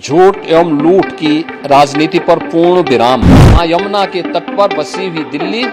झूठ एवं लूट की राजनीति पर पूर्ण विराम। मां यमुना के तट पर बसी हुई दिल्ली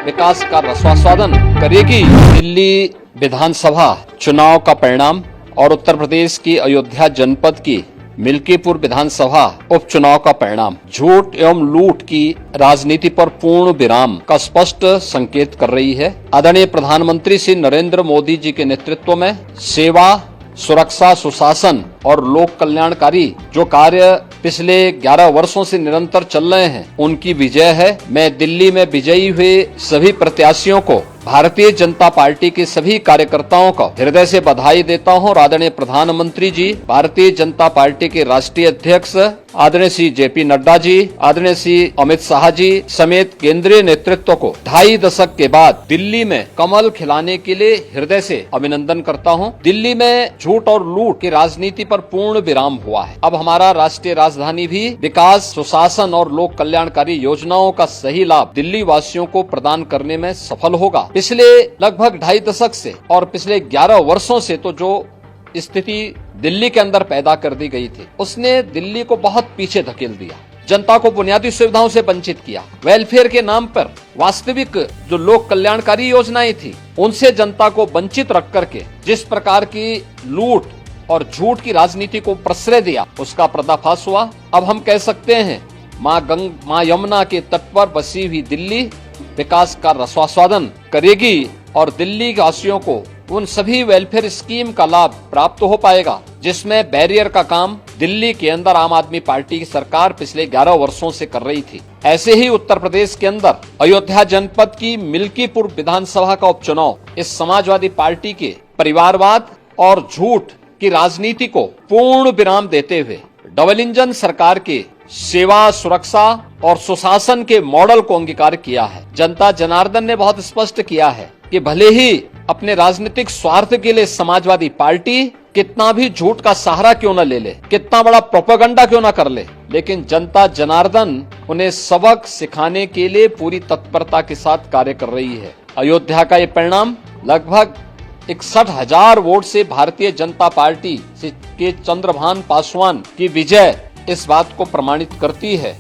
विकास का रसास्वादन करेगी। दिल्ली विधानसभा चुनाव का परिणाम और उत्तर प्रदेश की अयोध्या जनपद की मिल्कीपुर विधानसभा उपचुनाव का परिणाम झूठ एवं लूट की राजनीति पर पूर्ण विराम का स्पष्ट संकेत कर रही है। आदरणीय प्रधानमंत्री श्री नरेंद्र मोदी जी के नेतृत्व में सेवा, सुरक्षा, सुशासन और लोक कल्याणकारी जो कार्य पिछले 11 वर्षों से निरंतर चल रहे हैं, उनकी विजय है। मैं दिल्ली में विजयी हुए सभी प्रत्याशियों को, भारतीय जनता पार्टी के सभी कार्यकर्ताओं को हृदय से बधाई देता हूं और आदरणीय प्रधानमंत्री जी, भारतीय जनता पार्टी के राष्ट्रीय अध्यक्ष आदरणीय श्री जेपी नड्डा जी, आदरणीय श्री अमित शाह जी समेत केंद्रीय नेतृत्व को 2.5 दशक के बाद दिल्ली में कमल खिलाने के लिए हृदय से अभिनंदन करता हूं। दिल्ली में झूठ और लूट की राजनीति पर पूर्ण विराम हुआ है। अब हमारा राष्ट्रीय राजधानी भी विकास, सुशासन और लोक कल्याणकारी योजनाओं का सही लाभ दिल्ली वासियों को प्रदान करने में सफल होगा। पिछले लगभग 2.5 दशक से और पिछले 11 वर्षों से तो जो स्थिति दिल्ली के अंदर पैदा कर दी गई थी, उसने दिल्ली को बहुत पीछे धकेल दिया, जनता को बुनियादी सुविधाओं से वंचित किया। वेलफेयर के नाम पर वास्तविक जो लोक कल्याणकारी योजनाएं थी, उनसे जनता को वंचित रख करके जिस प्रकार की लूट और झूठ की राजनीति को प्रश्रय दिया, उसका पर्दाफाश हुआ। अब हम कह सकते हैं मां यमुना के तट पर बसी हुई दिल्ली विकास का रसास्वादन करेगी और दिल्ली वासियों को उन सभी वेलफेयर स्कीम का लाभ प्राप्त हो पाएगा जिसमें बैरियर का काम दिल्ली के अंदर आम आदमी पार्टी की सरकार पिछले 11 वर्षों से कर रही थी। ऐसे ही उत्तर प्रदेश के अंदर अयोध्या जनपद की मिल्कीपुर विधानसभा का उपचुनाव इस समाजवादी पार्टी के परिवारवाद और झूठ की राजनीति को पूर्ण विराम देते हुए डबल इंजन सरकार के सेवा, सुरक्षा और सुशासन के मॉडल को अंगीकार किया है। जनता जनार्दन ने बहुत स्पष्ट किया है कि भले ही अपने राजनीतिक स्वार्थ के लिए समाजवादी पार्टी कितना भी झूठ का सहारा क्यों न ले ले, कितना बड़ा प्रोपेगेंडा क्यों न कर ले, लेकिन जनता जनार्दन उन्हें सबक सिखाने के लिए पूरी तत्परता के साथ कार्य कर रही है। अयोध्या का ये परिणाम लगभग 61,000 वोट से भारतीय जनता पार्टी के चंद्रभान पासवान की विजय इस बात को प्रमाणित करती है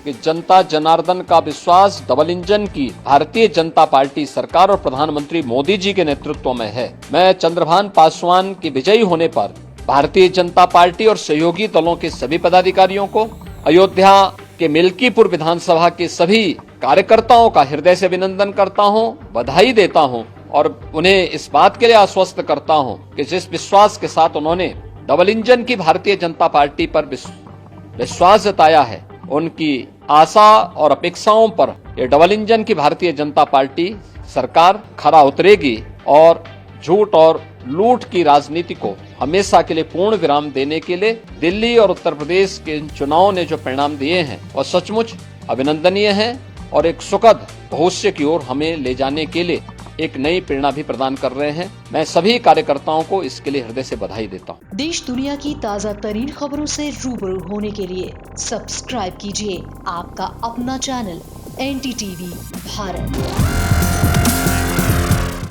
कि जनता जनार्दन का विश्वास डबल इंजन की भारतीय जनता पार्टी सरकार और प्रधानमंत्री मोदी जी के नेतृत्व में है। मैं चंद्रभान पासवान के विजयी होने पर भारतीय जनता पार्टी और सहयोगी दलों के सभी पदाधिकारियों को, अयोध्या के मिल्कीपुर विधानसभा के सभी कार्यकर्ताओं का हृदय से अभिनंदन करता हूँ, बधाई देता हूँ और उन्हें इस बात के लिए आश्वस्त करता हूँ कि जिस विश्वास के साथ उन्होंने डबल इंजन की भारतीय जनता पार्टी पर विश्वास जताया है, उनकी आशा और अपेक्षाओं पर ये डबल इंजन की भारतीय जनता पार्टी सरकार खरा उतरेगी और झूठ और लूट की राजनीति को हमेशा के लिए पूर्ण विराम देने के लिए दिल्ली और उत्तर प्रदेश के चुनाव ने जो परिणाम दिए हैं वह सचमुच अभिनंदनीय है और एक सुखद भविष्य की ओर हमें ले जाने के लिए एक नई प्रेरणा भी प्रदान कर रहे हैं। मैं सभी कार्यकर्ताओं को इसके लिए हृदय से बधाई देता हूं। देश दुनिया की ताज़ा तरीन खबरों से रूबरू होने के लिए सब्सक्राइब कीजिए आपका अपना चैनल NDTV भारत।